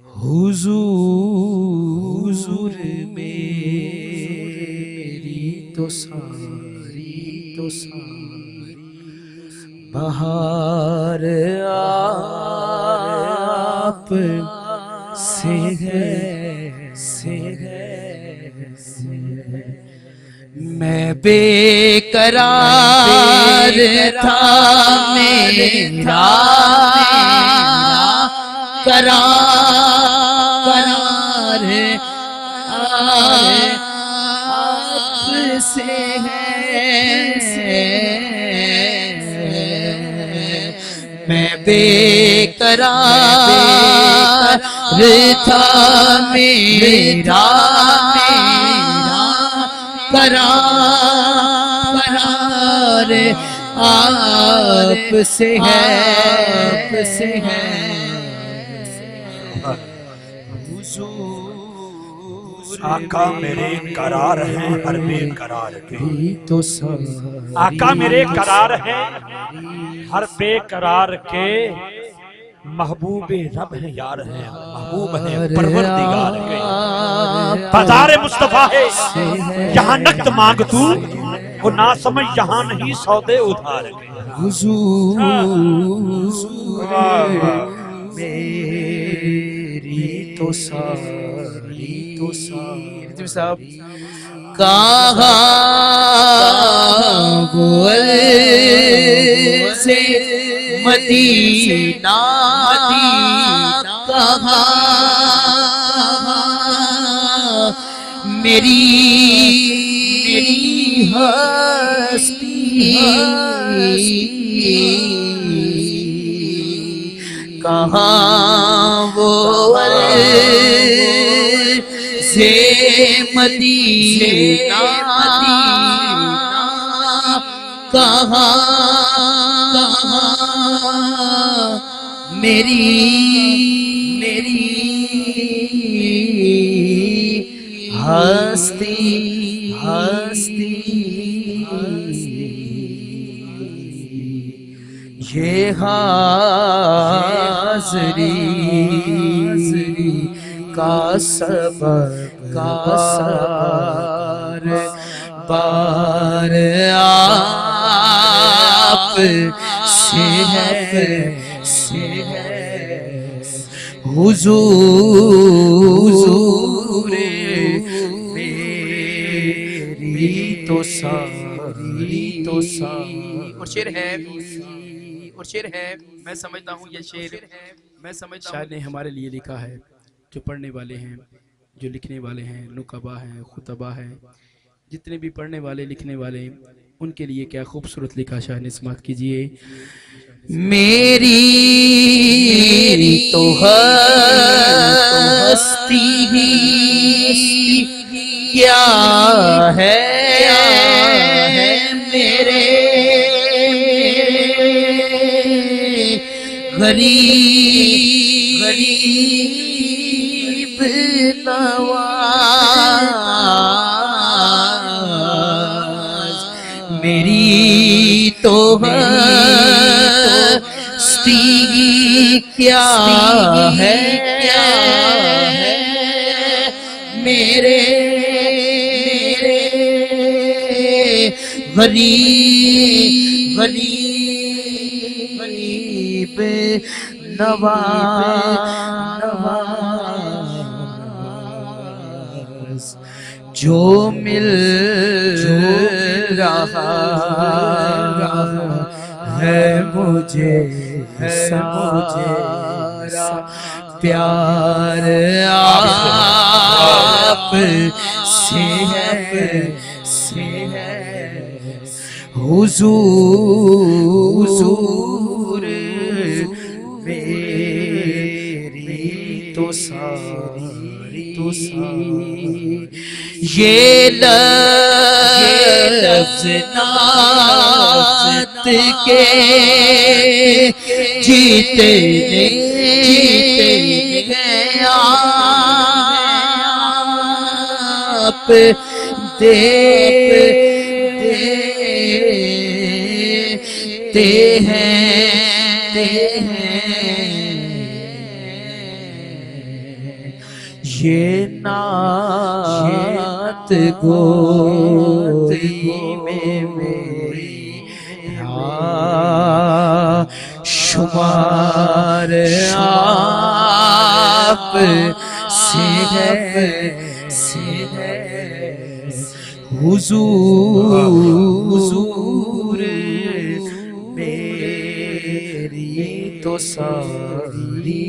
حضور میری تو ساری بہار آپ سے ہے میں بے قرار تھا میرا قرار آپ سے ہے میں بے قرار تھا میرا قرار آپ سے ہے آقا میرے قرار ہیں ہر بے قرار کے، تو آقا میرے قرار ہیں ہر بے قرار کے، محبوب رب ہیں یار ہیں محبوب ہیں پروردگار کے، بازار مصطفیٰ ہے یہاں نقد مانگ تو وہ نہ سمجھ یہاں نہیں سودے ادھار کے۔ حضور میری تو ساری صاحب کابل سے مدینہ کہاں میری ہستی کہاں وہ سے مدینہ کہاں میری ہستی یہ حاضری کا سبب بار آپ سے ہے حضور میری تو ساری اور شعر ہے میں سمجھتا ہوں یہ شعر شاعر نے ہمارے لیے لکھا ہے، جو پڑھنے والے ہیں، جو لکھنے والے ہیں، نقبا ہیں، خطبہ ہیں، جتنے بھی پڑھنے والے لکھنے والے ہیں، ان کے لیے کیا خوبصورت لکھا شاعر نے، سماعت کیجئے۔ میری تو ہستی کیا ہے میرے غریب نواز میری تو ہستی کیا ہے میرے غریب نواز جو مل رہا ہے مجھے سارا پیار آپ سے ہے حضور میری تو ساری یہ لفظ نعت کے جیتے ہیں آپ دیتے ہیں یہ نعت گوئی میں میرا شمار آپ سے ہے حضور میری تو ساری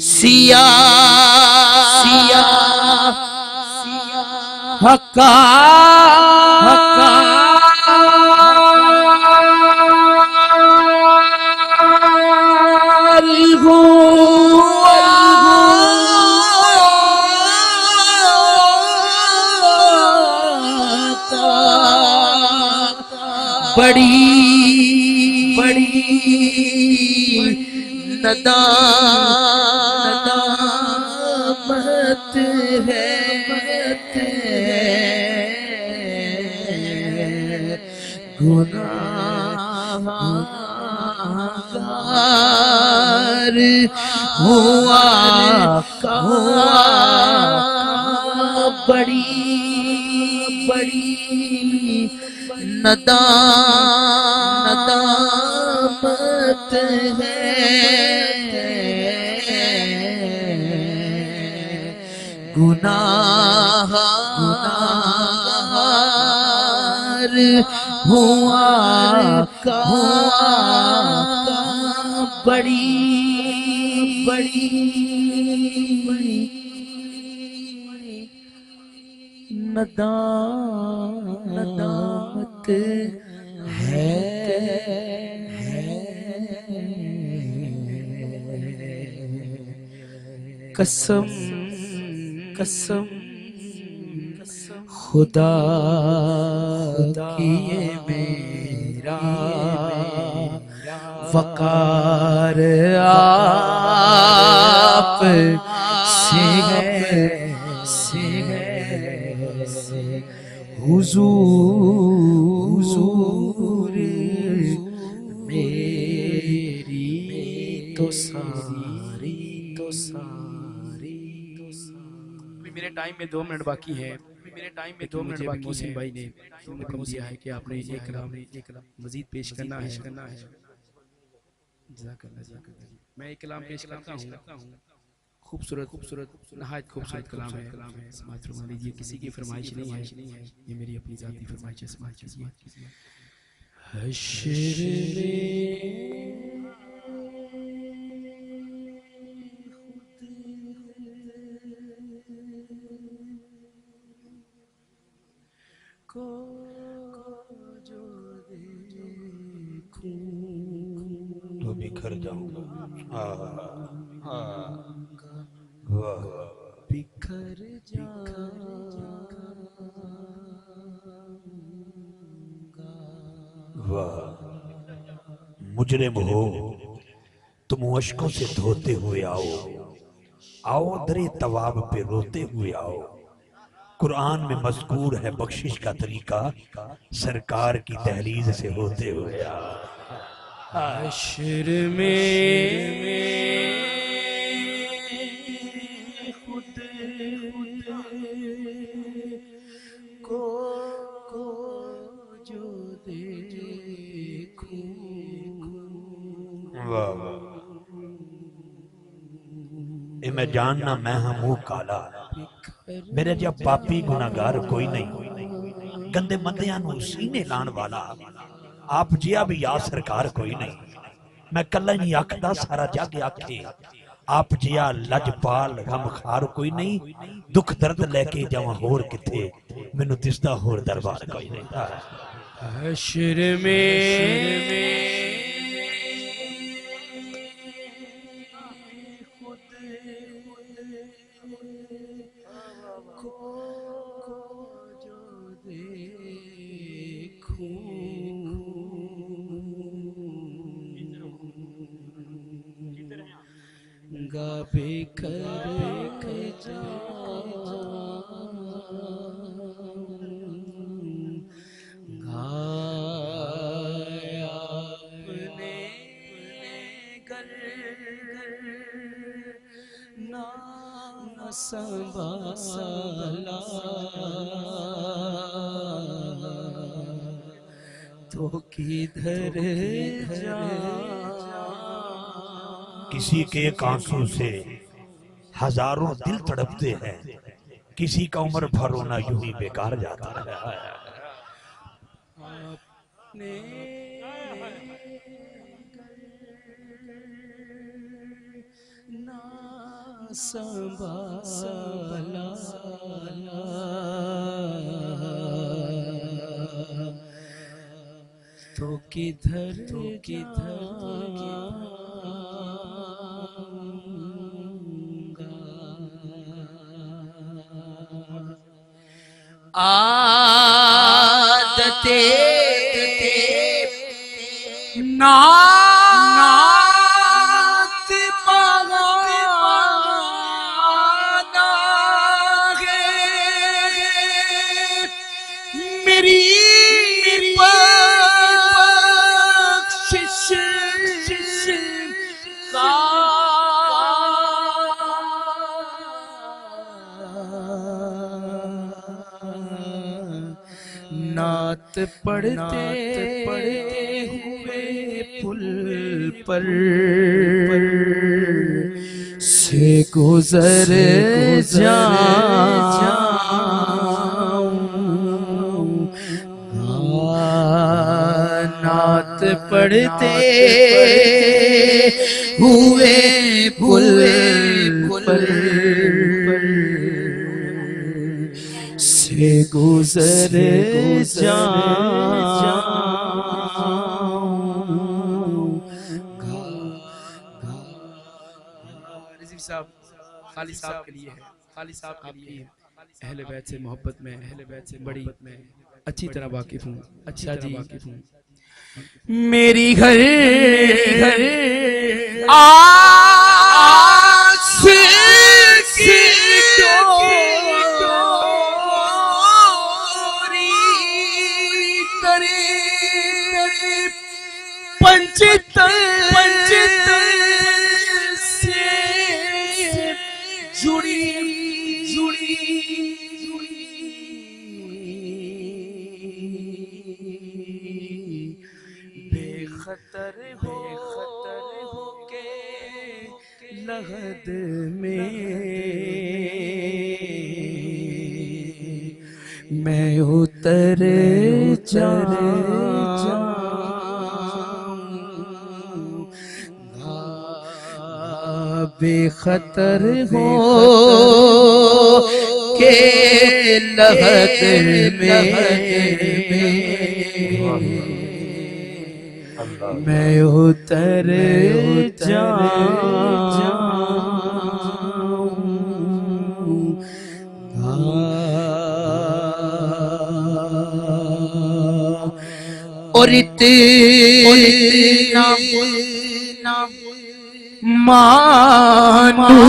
سیاہ حکار بڑی ندامت ہے گناہگار ہوا بڑی ندامت ہے گناہگار ہوا بڑی ندامت ہے قسم خدا کی یہ میرا وقار آپ سے ہے حضور میری تو ساری میرے ٹائم میں 2 منٹ باقی ہے مجھے محسن بھائی نے حکم دیا ہے کہ آپ نے ایک کلام مزید پیش کرنا ہے جزاک اللہ جی۔ میں ایک کلام پیش کرتا ہوں خوبصورت نہایت خوبصورت کلام ہے سماعت فرما لیجیے، کسی کی فرمائش نہیں ہے، یہ میری اپنی ذاتی فرمائش ہے، سماعت کیجیے۔ حشر کو جو دیکھوں تو بکھر جاؤں گا، بکھر جاؤں گا۔ مجرم ہو تم اشکوں سے دھوتے ہوئے آؤ درِ تواب پہ روتے ہوئے آؤ۔ قرآن میں مذکور ہے بخشش کا طریقہ، سرکار کی دہلیز سے ہوتے ہوئے آؤ۔ حشر میں خود کو جو دیکھوں اے میں جاننا میں ہوں منہ کالا، میرے جب پاپی گناہگار کوئی نہیں، گندے مندیاں نو سینے لان والا آپ جیا بھی یا سرکار کوئی نہیں۔ میں کلہ نہیں آکھدا سارا جگ آکھے، آپ جیا لجپال غمخار کوئی نہیں، دکھ درد لے کے جاواں ہور کتھے، مینوں دسدا ہور دربار کوئی نہیں۔ حشر میں خود کو جو دیکھوں گا بکھر جاؤں گا۔ اپنے گر نہ سنبھالا تو کدھر کسی کے ایک آنسو سے ہزاروں دل تڑپتے ہیں، کسی کا عمر بھر رونا یوں ہی بیکار جاتا ہے۔ اپنے نہ سنبھالا تو کدھر عادت نعت پانا ہے میری بخشش کا نعت پڑھتے ہوئے پل پر سے گزر جاؤں نعت پڑھتے ہوئے پل پر سے گزر جاؤں رضی صاحب خالی صاحب کے لیے ہے، خالی صاحب کے لیے ہے۔ اہل بیت سے محبت میں بڑی اچھی طرح واقف ہوں، اچھا جی واقف ہوں۔ میری گھر آس کی ڈوری ترے پنچتن سے جڑی بے خطر ہو کے لحد میں میں اتر جاؤں بے خطر ہو کے لحد میں میں اتر جاؤں اور اتنا مانو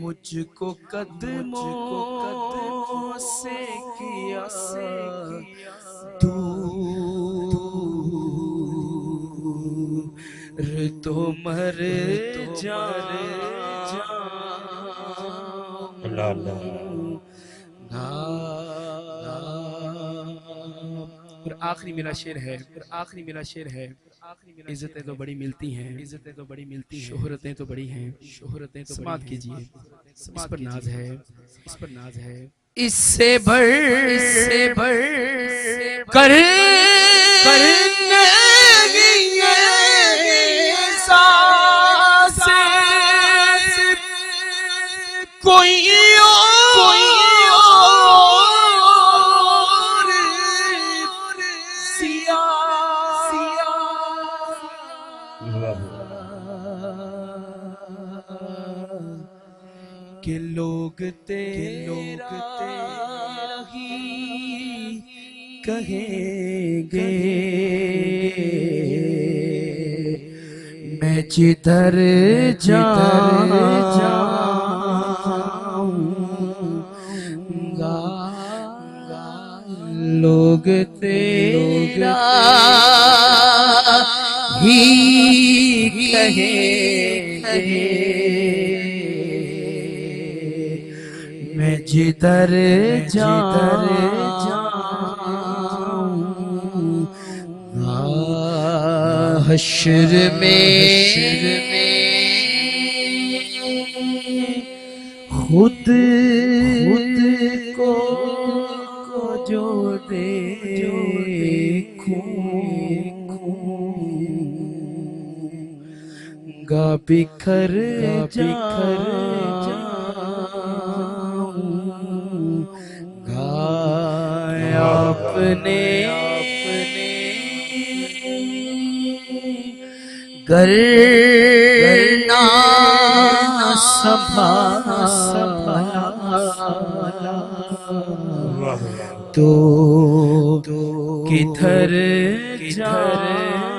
مجھ کو قدموں سے کیا دور تو مر جاؤں اور آخری میرا شعر ہے عزتیں تو بڑی ملتی ہیں شہرتیں تو بڑی ہیں سماعت کیجئے اس پر ناز ہے اس سے بڑھ کر کوئی کہ لوگ تیرا ہی کہیں گے، میں جدھر جاؤں گا لوگ تیرا ہی کہیں گے، میں جدھر جاؤں گا حشر میں خود کو جو دیکھوں گا بکھر جاؤں گا اپنے گر نہ سنبھالا تو کدھر جاؤں